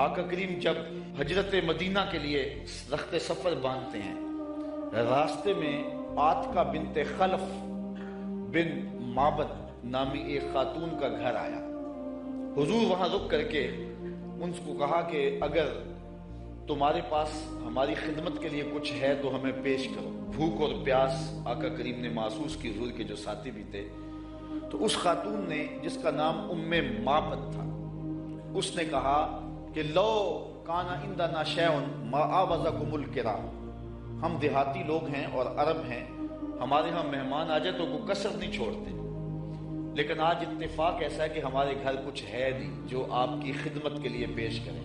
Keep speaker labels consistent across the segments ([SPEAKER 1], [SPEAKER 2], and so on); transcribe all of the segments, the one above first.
[SPEAKER 1] آقا کریم جب ہجرت مدینہ کے لیے رخت سفر باندھتے ہیں، راستے میں آتکا بنت خلف بن معبد نامی ایک خاتون کا گھر آیا۔ حضور وہاں رک کر کے ان کو کہا کہ اگر تمہارے پاس ہماری خدمت کے لیے کچھ ہے تو ہمیں پیش کرو۔ بھوک اور پیاس آقا کریم نے محسوس کی، حضور کے جو ساتھی بھی تھے۔ تو اس خاتون نے، جس کا نام معبد تھا، اس نے کہا کہ لو کانا عندنا شیء ما آوزکم الکرام، ہم دیہاتی لوگ ہیں اور عرب ہیں، ہمارے ہاں مہمان آ جائے تو کوئی کسر نہیں چھوڑتے، لیکن آج اتفاق ایسا ہے کہ ہمارے گھر کچھ ہے نہیں جو آپ کی خدمت کے لیے پیش کریں۔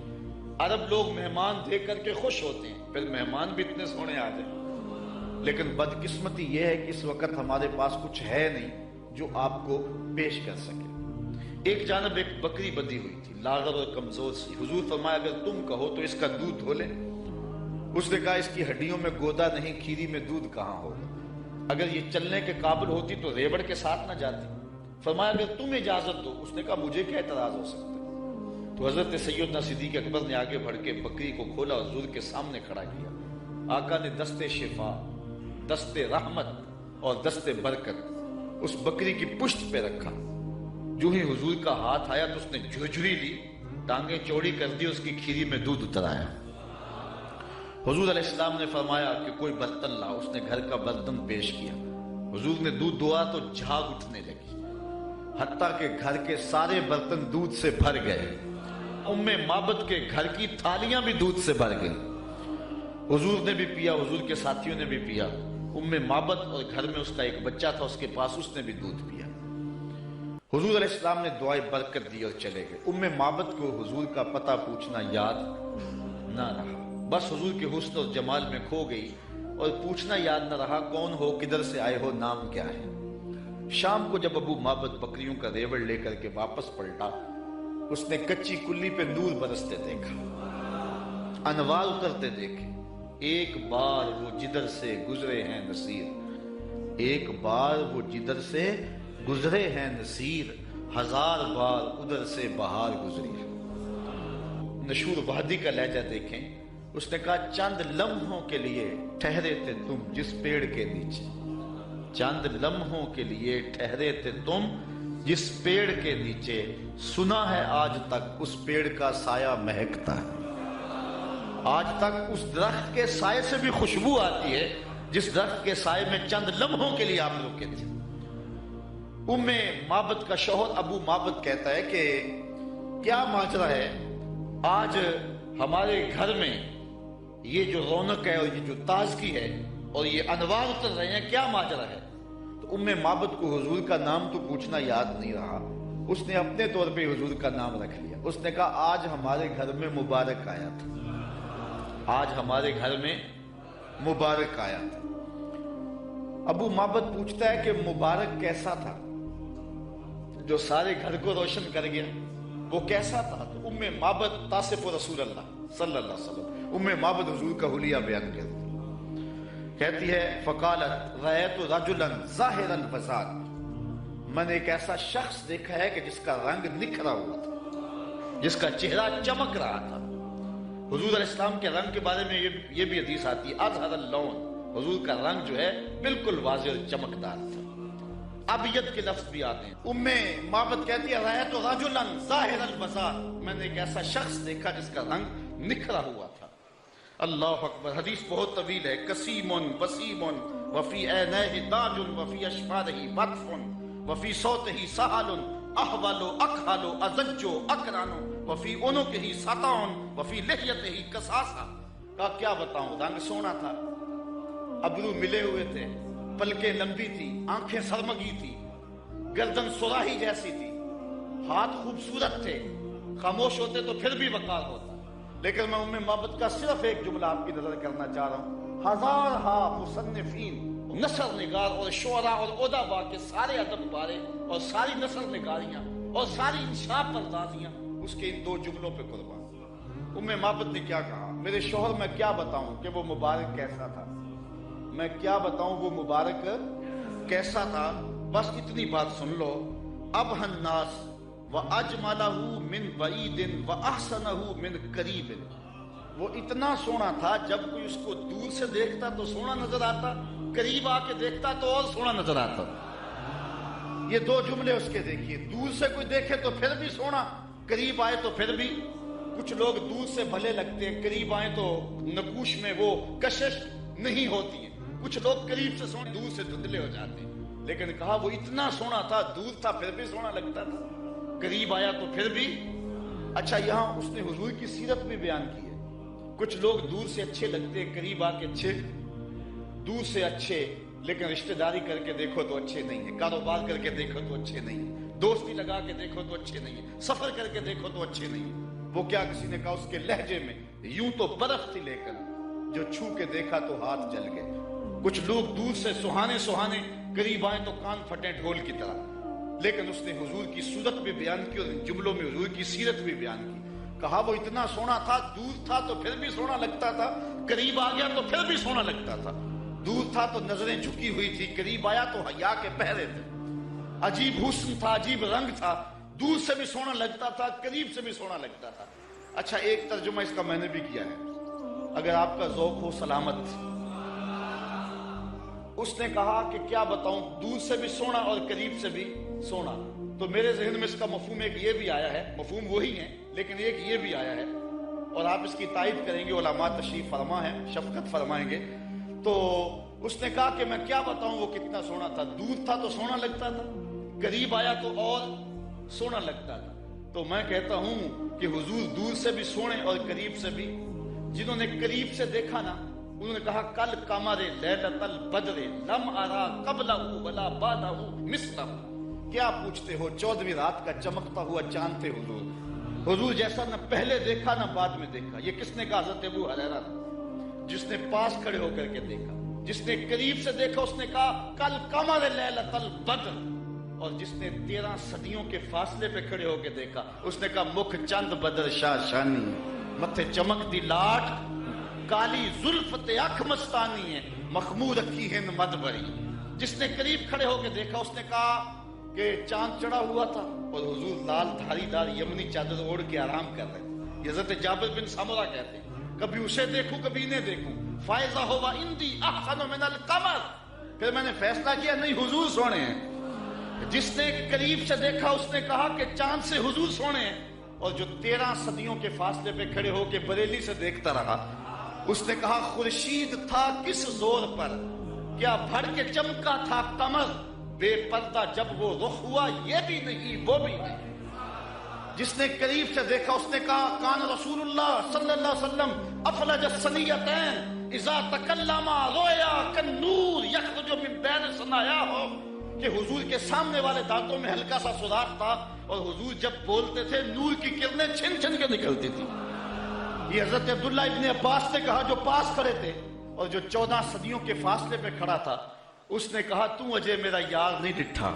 [SPEAKER 1] عرب لوگ مہمان دیکھ کر کے خوش ہوتے ہیں، پھر مہمان بھی اتنے سونے آ جائیں، لیکن بدقسمتی یہ ہے کہ اس وقت ہمارے پاس کچھ ہے نہیں جو آپ کو پیش کر سکے۔ ایک جانب ایک بکری بندھی ہوئی تھی، لاغر اور کمزور سی۔ حضور فرمایا اگر تم کہو تو اس کا دودھ دھو لے۔ اس نے کہا اس کی ہڈیوں میں گودا نہیں، کھیری میں دودھ کہاں ہوگا، اگر یہ چلنے کے قابل ہوتی تو ریوڑ کے ساتھ نہ جاتی۔ فرمایا اگر تم اجازت دو۔ اس نے کہا مجھے کیا اعتراض ہو سکتا ہے۔ تو حضرت سیدنا صدیق اکبر نے آگے بڑھ کے بکری کو کھولا اور حضور کے سامنے کھڑا کیا۔ آقا نے دست شفا، دست رحمت اور دست برکت اس بکری کی پشت پہ رکھا۔ جو ہی حضور کا ہاتھ آیا تو اس نے جھرجھری لی، ٹانگیں چوڑی کر دی، اس کی کھیری میں دودھ اتر آیا۔ حضور علیہ السلام نے فرمایا کہ کوئی برتن لا۔ اس نے گھر کا برتن پیش کیا۔ حضور نے دودھ دھوا تو جھاگ اٹھنے لگی، حتیٰ کہ گھر کے سارے برتن دودھ سے بھر گئے۔ معبد کے گھر کی تھالیاں بھی دودھ سے بھر گئی۔ حضور نے بھی پیا، حضور کے ساتھیوں نے بھی پیا۔ معبد اور گھر میں اس کا ایک بچہ تھا، اس کے پاس، اس نے بھی دودھ پیا۔ حضور علیہ السلام نے دعائے برکت دی اور چلے گئے۔ معبد کو حضور کا پتہ پوچھنا یاد نہ رہا، بس حضور کے حسن اور جمال میں کھو گئی، اور پوچھنا یاد نہ رہا کون ہو، کدھر سے آئے ہو، نام کیا ہے۔ شام کو جب معبد بکریوں کا ریوڑ لے کر کے واپس پلٹا، اس نے کچی کلی پہ نور برستے دیکھا، انوار اترتے دیکھے۔ ایک بار وہ جدھر سے گزرے ہیں نصیر، ایک بار وہ جدھر سے گزرے ہیں نصیر، ہزار بار ادھر سے بہار گزری ہے۔ نشور وادی کا لہجہ دیکھیں۔ اس نے کہا چند لمحوں کے لیے ٹھہرے تھے تم جس پیڑ کے نیچے، چند لمحوں کے لیے ٹھہرے تھے تم جس پیڑ کے نیچے، سنا ہے آج تک اس پیڑ کا سایہ مہکتا ہے۔ آج تک اس درخت کے سائے سے بھی خوشبو آتی ہے جس درخت کے سائے میں چند لمحوں کے لیے آپ رکے تھے۔ معبد کا شوہر معبد کہتا ہے کہ کیا ماجرا ہے، آج ہمارے گھر میں یہ جو رونق ہے اور یہ جو تازگی ہے اور یہ انوار اتر رہے ہیں، کیا ماجرا ہے؟ تو معبد کو حضور کا نام تو پوچھنا یاد نہیں رہا، اس نے اپنے طور پہ حضور کا نام رکھ لیا۔ اس نے کہا آج ہمارے گھر میں مبارک آیا تھا، آج ہمارے گھر میں مبارک آیا تھا۔ معبد پوچھتا ہے کہ مبارک کیسا تھا جو سارے گھر کو روشن کر گیا، وہ کیسا تھا؟ تو معبد تاصف رسول اللہ صلی اللہ علیہ وسلم، معبد حضور کا حلیہ بیان کرتی کہتی ہے فقالت رأیت رجلا ظاہر البساط، میں نے ایک ایسا شخص دیکھا ہے کہ جس کا رنگ نکھرا ہوا تھا، جس کا چہرہ چمک رہا تھا۔ حضور علیہ السلام کے رنگ کے بارے میں یہ بھی حدیث آتی ہے اظہر اللون، حضور کا رنگ جو ہے بالکل واضح اور چمکدار تھا۔ ابیض کے لفظ بھی آتے ہیں۔ معبد کہتی ہے رأیت رجلا ظاہر البساط، میں نے ایک ایسا شخص دیکھا جس کا رنگ نکھرا ہوا تھا۔ اللہ اکبر۔ حدیث بہت طویل ہے۔ کسیم وسیم وفی عینیہ تاج وفی اشفارہ بطف وفی صوتہ سہل احول اکحل ازج اکرن وفی عنقہ سطع وفی لحیتہ کساسہ۔ کا کیا بتاؤں، رنگ سونا تھا، ابرو ملے ہوئے تھے، پلکیں لمبی تھی، آنکھیں سرمگی تھی، گردن سراہی جیسی تھی، ہاتھ خوبصورت تھے، خاموش ہوتے تو پھر بھی وقار ہوتا۔ لیکن میں معبد کا صرف ایک جملہ آپ کی نظر کرنا چاہ رہا ہوں۔ ہزارہا مصنفین، نثر نگار اور شعراء اور ادباء کے سارے ادب پارے اور ساری نثر نگاریاں اور ساری انشاء پردازیاں اس کے ان دو جملوں پہ قربان۔ معبد نے کیا کہا، میرے شوہر میں کیا بتاؤں کہ وہ مبارک کیسا تھا، میں کیا بتاؤں وہ مبارک کیسا تھا، بس اتنی بات سن لو۔ اب الناس وَأَجْمَلَهُ مِنْ بَعِيدٍ وَأَحْسَنَهُ مِنْ قَرِيبٍ، وہ اتنا سونا تھا جب کوئی اس کو دور سے دیکھتا تو سونا نظر آتا، قریب آ کے دیکھتا تو اور سونا نظر آتا۔ یہ دو جملے اس کے دیکھیے، دور سے کوئی دیکھے تو پھر بھی سونا، قریب آئے تو پھر بھی۔ کچھ لوگ دور سے بھلے لگتے ہیں، قریب آئے تو نقوش میں وہ کشش نہیں ہوتی ہے۔ کچھ لوگ قریب سے سونے، دور سے دھندلے ہو جاتے ہیں، لیکن کہا وہ اتنا سونا تھا، دور تھا پھر بھی سونا لگتا تھا، قریب آیا تو پھر بھی۔ اچھا، یہاں اس نے حضور کی سیرت بھی بیان کی ہے۔ کچھ لوگ دور سے اچھے لگتے ہیں، قریب آ کے اچھے، دور سے اچھے لیکن رشتہ داری کر کے دیکھو تو اچھے نہیں ہیں، کاروبار کر کے دیکھو تو اچھے نہیں ہیں، دوستی لگا کے دیکھو تو اچھے نہیں ہیں، سفر کر کے دیکھو تو اچھے نہیں ہیں۔ وہ کیا، کسی نے کہا اس کے لہجے میں یوں تو برف تھی لیکن جو چھو کے دیکھا تو ہاتھ جل گئے۔ کچھ لوگ دور سے سہانے سہانے، قریب آئے تو کان پھٹے ڈھول کی طرح، لیکن اس نے حضور کی صورت بھی بیان کی اور ان جملوں میں حضور کی سیرت بھی بیان کی۔ کہا وہ اتنا سونا تھا، دور تھا تو پھر بھی سونا لگتا تھا، قریب آ گیا تو پھر بھی سونا لگتا تھا۔ دور تھا تو نظریں جھکی ہوئی تھی، قریب آیا تو حیا کے پہرے تھے، عجیب حسن تھا، عجیب رنگ تھا، دور سے بھی سونا لگتا تھا، قریب سے بھی سونا لگتا تھا۔ اچھا، ایک ترجمہ اس کا میں نے بھی کیا ہے، اگر آپ کا ذوق ہو سلامت۔ اس نے کہا کہ کیا بتاؤں، دور سے بھی سونا اور قریب سے بھی سونا، تو میرے ذہن میں اس کا مفہوم ایک یہ بھی آیا ہے، مفہوم وہی ہے لیکن ایک یہ بھی آیا ہے، اور آپ اس کی تائید کریں گے، علماء تشریف فرما ہے، شفقت فرمائیں گے۔ تو اس نے کہا کہ میں کیا بتاؤں وہ کتنا سونا تھا، دور تھا تو سونا لگتا تھا، قریب آیا تو اور سونا لگتا تھا۔ تو میں کہتا ہوں کہ حضور دور سے بھی سونے اور قریب سے بھی۔ جنہوں نے قریب سے دیکھا نا، انہوں نے کہا کل قمر لیلۃ البدر لم ارا قبلہ ولا بعدہ مثلہ۔ کیا پوچھتے ہو، 14ویں رات کا چمکتا ہوا چاند تھے حضور، حضور جیسا نہ پہلے دیکھا نہ بعد میں دیکھا۔ یہ کس نے کہا؟ حضرت ابو ہریرہ، جس نے پاس کھڑے ہو کر کے دیکھا۔ جس نے قریب سے دیکھا اس نے کہا کل قمر لیلۃ البدر، اور جس نے 13 صدیوں کے فاصلے پہ کھڑے ہو کے دیکھا اس نے کہا مکھ چند بدر شاہ شانی، متھے چمکتی لاٹ، کالی زلف تے اکھ مستانی ہے، مخمور اکھی ہند مد بری۔ جس نے قریب کھڑے ہو کے دیکھا اس نے کہا کہ چاند چڑھا ہوا تھا اور حضور لال دھاری دار یمنی چادر اوڑھ کے آرام کر رہے۔ یہ حضرت جابر بن سمرہ کہتے ہیں کبھی اسے دیکھوں کبھی انہیں دیکھوں، فائزہ ہوا اندی احسن من القمر، پھر میں نے فیصلہ کیا نہیں حضور سونے ہیں۔ جس نے قریب سے دیکھا اس نے کہا کہ چاند سے حضور سونے ہیں، اور جو 13 صدیوں کے فاصلے پہ کھڑے ہو کے بریلی سے دیکھتا رہا اس نے کہا خورشید تھا کس زور پر، کیا بھڑ کے چمکا تھا قمر، بے پردہ جب وہ رخ ہوا یہ بھی نہیں وہ بھی نہیں۔ جس نے قریب سے دیکھا اس نے کہا کان رسول اللہ صلی اللہ علیہ وسلم افلج الثنیتین اذا تکلم رویا کالنور یخرج من بین ثنایاہ، کہ حضور کے سامنے والے دانتوں میں ہلکا سا سوراخ تھا اور حضور جب بولتے تھے نور کی کرنیں چھن چھن کے نکلتی تھی۔ یہ حضرت عبداللہ ابن عباس نے کہا جو پاس کھڑے تھے اور جو 14 صدیوں کے فاصلے پہ کھڑا تھا، اس نے کہا تو اجے میرا یار نہیں ڈٹھا،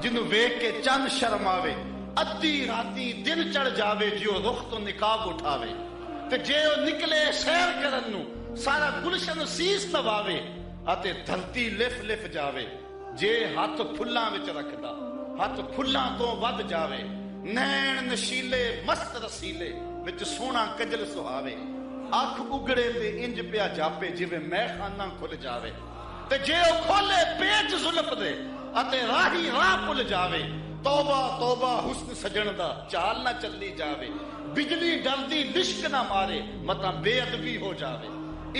[SPEAKER 1] جنوں ویکھ کے چند شرماوے، ادھی راتی دن چڑھ جاوے، جیو رخ تو نقاب اٹھاوے، تے جے او نکلے سیر کرن نو سارا گلشن سیس نواوے، اتے دھرتی لف لف جاوے، جے ہاتھ پھلاں وچ رکھدا ہاتھ پھلاں تو ود جاوے، نین نشیلے مست رسیلے وچ سونا کجل سہاوے، اکھ اگڑے تے انج پیا جاپے جویں میں خانہ کھل جاوے، تے جے او کھولے پیچ زلف دے اتے راہی راہ پل جاوے، توبہ توبہ حسن سجن دا چال نہ چلی جاوے، بجلی ڈردی لشک نہ مارے متا بے ادبی ہو جاوے،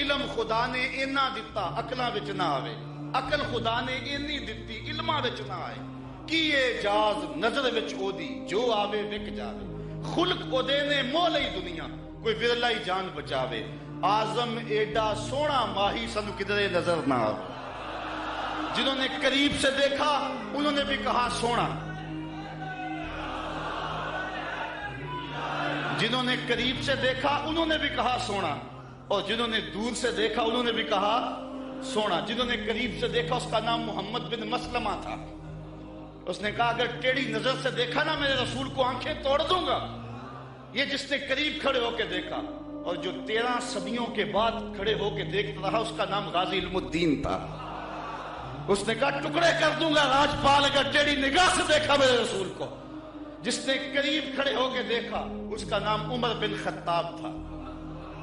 [SPEAKER 1] علم خدا نے اینا دتا عقلاں وچ نہ آوے، عقل خدا نے اینی دتی علماں وچ نہ آئے، کیے جاز نظر وچ او دی جو آوے وک جاوے، خلق او دے نے مو لئی دنیا کوئی ورلا ہی جان بچاوے، آزم ایڈا سونا ماہی سنو کدرے نظر نہ آوے۔ جنہوں نے قریب سے دیکھا انہوں نے بھی کہا سونا، جنہوں نے قریب سے دیکھا انہوں نے بھی کہا سونا، اور جنہوں نے دور سے دیکھا انہوں نے بھی کہا سونا۔ جنہوں نے قریب سے دیکھا اس کا نام محمد بن مسلمہ تھا، اس نے کہا اگر ٹیڑھی نظر سے دیکھا نا میرے رسول کو آنکھیں توڑ دوں گا۔ یہ جس نے قریب کھڑے ہو کے دیکھا، اور جو 13 صدیوں کے بعد کھڑے ہو کے دیکھتا رہا اس کا نام غازی علم الدین تھا۔ اس نے کہا ٹکڑے کر دوں گا راجپال اگر ٹیڑھی نگاہ سے دیکھا میرے رسول کو۔ جس نے قریب کھڑے ہو کے دیکھا اس کا نام عمر بن خطاب تھا،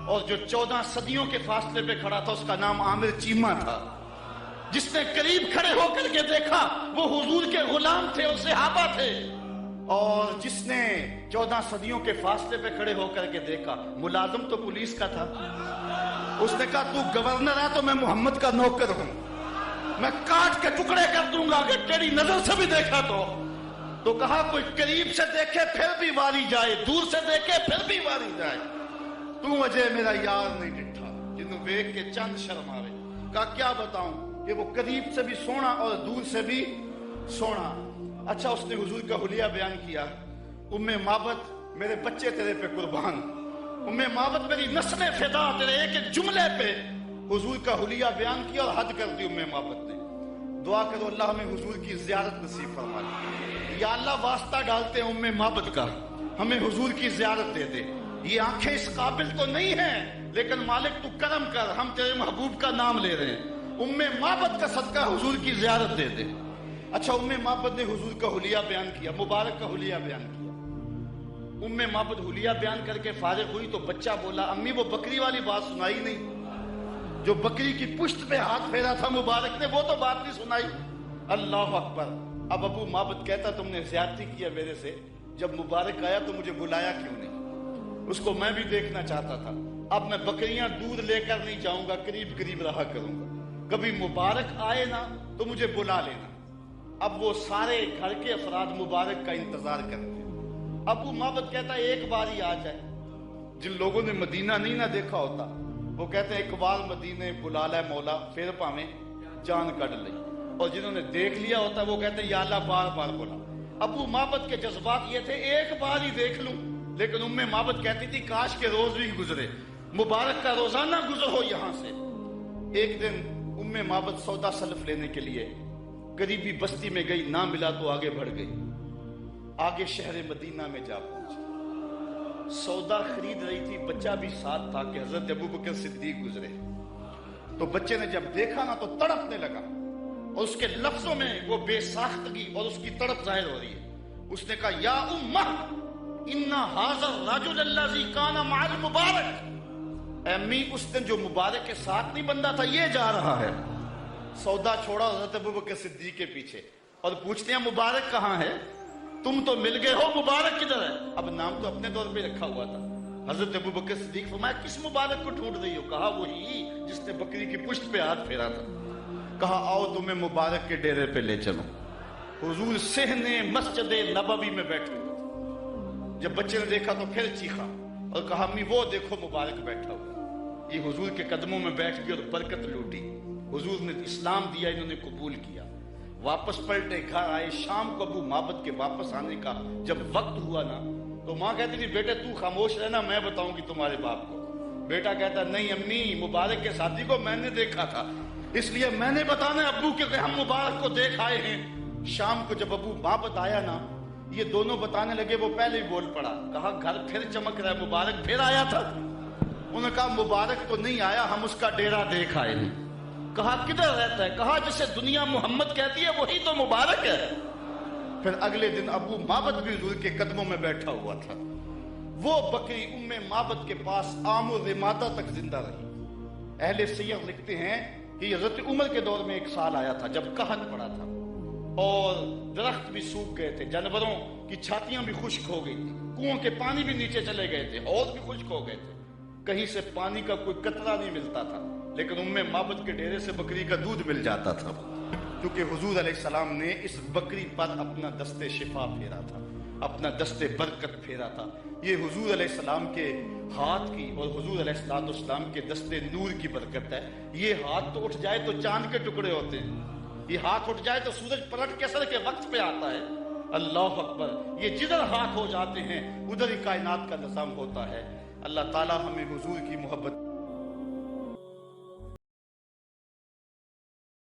[SPEAKER 1] اور جو 14 صدیوں کے فاصلے پہ کھڑا تھا اس کا نام عامر چیمہ تھا۔ جس نے قریب کھڑے ہو کر کے دیکھا وہ حضور کے غلام تھے اور صحابہ تھے، اور جس نے 14 صدیوں کے فاصلے پہ کھڑے ہو کر کے دیکھا ملازم تو پولیس کا تھا۔ اس نے کہا تو گورنر ہے تو میں محمد کا نوکر ہوں، میں کاٹ کے ٹکڑے کر دوں گا کہ تیری نظر سے بھی دیکھا تو کہا کوئی قریب سے دیکھے پھر بھی واری جائے، دور سے دیکھے پھر بھی واری جائے، تو وجہ میرا یار نہیں ڈٹھا جنہوں دیکھ کے چند شرم آوے۔ کہا کیا بتاؤں کہ وہ قریب سے بھی سونا اور دور سے بھی سونا۔ اچھا اس نے حضور کا حلیہ بیان کیا، ام معبد میرے بچے تیرے پہ قربان، ام معبد میری نسل فدا، تیرے ایک ایک جملے پہ حضور کا حلیہ بیان کیا اور حد کر دی ام معبد نے۔ دعا کرو اللہ ہمیں حضور کی زیارت نصیب فرما دے۔ یا اللہ واسطہ ڈالتے ہیں ام معبد کا، ہمیں حضور کی زیارت دے دے۔ یہ آنکھیں اس قابل تو نہیں ہیں لیکن مالک تو کرم کر، ہم تیرے محبوب کا نام لے رہے ہیں، ام معبد کا صدقہ حضور کی زیارت دے دے۔ اچھا ام معبد نے حضور کا حلیہ بیان کیا، مبارک کا حلیہ بیان کیا۔ ام معبد حلیہ بیان کر کے فارغ ہوئی تو بچہ بولا امی وہ بکری والی بات سنائی نہیں، جو بکری کی پشت پہ ہاتھ پھیرا تھا مبارک نے وہ تو بات نہیں سنائی۔ اللہ اکبر۔ اب ابو معبد کہتا تم نے زیادتی کیا میرے سے، جب مبارک آیا تو مجھے بلایا کیوں نہیں؟ اس کو میں بھی دیکھنا چاہتا تھا۔ اب میں بکریاں دودھ لے کر نہیں جاؤں گا، قریب قریب رہا کروں گا، کبھی مبارک آئے نا تو مجھے بلا لینا۔ اب وہ سارے گھر کے افراد مبارک کا انتظار کرتے ہیں۔ ابو معبد کہتا ہے ایک بار ہی آ جائے۔ جن لوگوں نے مدینہ نہیں نہ دیکھا ہوتا وہ کہتے ہیں ایک بار مدینے بلا لے مولا پھر پاویں جان کڈ لئی، اور جنہوں نے دیکھ لیا ہوتا وہ کہتے ہیں یا اللہ بار بار بولا۔ ابو معبد کے جذبات یہ تھے ایک بار ہی دیکھ لوں، لیکن ام معبد کہتی تھی کاش کے روز بھی گزرے، مبارک کا روزانہ گزر ہو یہاں سے۔ ایک دن ام معبد سودا سلف لینے کے لیے قریبی بستی میں گئی، نہ ملا تو آگے بڑھ گئی، آگے شہر مدینہ میں جا پہنچی، سودا خرید رہی تھی، بچہ بھی ساتھ تھا کہ حضرت ابوبکر صدیق گزرے۔ تو بچے نے جب دیکھا نا تو تڑپنے لگا، اور اس کے لفظوں میں وہ بے ساختگی اور اس کی تڑپ ظاہر ہو رہی ہے۔ اس نے کہا یا امہ ان ھذا الرجل الذی کان مع المبارک، اے امی اس دن جو مبارک کے ساتھ نہیں بندہ تھا یہ جا رہا ہے۔ سودا چھوڑا حضرت ابوبکر صدیق کے پیچھے اور پوچھتے ہیں مبارک کہاں ہے؟ تم تو مل گئے ہو، مبارک کدھر ہے؟ اب نام تو اپنے طور پہ رکھا ہوا تھا۔ حضرت ابوبکر صدیق فرمایا کس مبارک کو ڈھونڈ رہی ہو؟ کہا وہی جس نے بکری کی پشت پہ ہاتھ پھیرا تھا۔ کہا آؤ تمہیں مبارک کے ڈیرے پہ لے چلو۔ حضور صحن مسجد نبوی میں بیٹھے ہوئے تھے۔ جب بچے نے دیکھا تو پھر چیخا اور کہا امی وہ دیکھو مبارک بیٹھا ہوا۔ یہ حضور کے قدموں میں بیٹھ گئی اور برکت لوٹی۔ حضور نے اسلام دیا، انہوں نے قبول کیا، واپس پلٹے گھر آئے۔ شام کو ابو معبد کے واپس آنے کا جب وقت ہوا نا تو ماں کہتی تھی بیٹے تو خاموش رہنا، میں بتاؤں گی تمہارے باپ کو۔ بیٹا کہتا نہیں امی مبارک کے ساتھی کو میں نے دیکھا تھا، اس لیے میں نے بتانا ہے ابو کہ ہم مبارک کو دیکھ آئے ہیں۔ شام کو جب ابو معبد آیا نا یہ دونوں بتانے لگے، وہ پہلے ہی بول پڑا، کہا گھر پھر چمک رہا ہے، مبارک پھر آیا تھا؟ انہوں نے کہا مبارک تو نہیں آیا، ہم اس کا ڈیرا دیکھ آئے ہیں۔ کہا کدھر رہتا ہے؟ کہا جسے دنیا محمد کہتی ہے وہی تو مبارک ہے۔ پھر اگلے دن ابو معبد بھی حضور کے قدموں میں بیٹھا ہوا تھا۔ وہ بکری ام معبد کے پاس عام و رمادہ تک زندہ رہی۔ اہل سیر لکھتے ہیں کہ حضرت عمر کے دور میں ایک سال آیا تھا جب قحط پڑا تھا اور درخت بھی سوکھ گئے تھے، جانوروں کی چھاتیاں بھی خشک ہو گئی تھی، کنووں کے پانی بھی نیچے چلے گئے تھے، حوض بھی خشک ہو گئے تھے، کہیں سے پانی کا کوئی قطرہ نہیں ملتا تھا، لیکن ام معبد کے ڈیرے سے بکری کا دودھ مل جاتا تھا، کیونکہ حضور علیہ السلام نے اس بکری پر اپنا دست شفا پھیرا تھا، اپنا دست برکت پھیرا تھا۔ یہ حضور علیہ السلام کے ہاتھ کی اور حضور علیہ السلام کے دست نور کی برکت ہے۔ یہ ہاتھ تو اٹھ جائے تو چاند کے ٹکڑے ہوتے ہیں، یہ ہاتھ اٹھ جائے تو سورج پلٹ کے اثر کے وقت پہ آتا ہے۔ اللہ اکبر۔ یہ جدھر ہاتھ ہو جاتے ہیں ادھر ہی کائنات کا نظام ہوتا ہے۔ اللہ تعالی ہمیں حضور کی محبت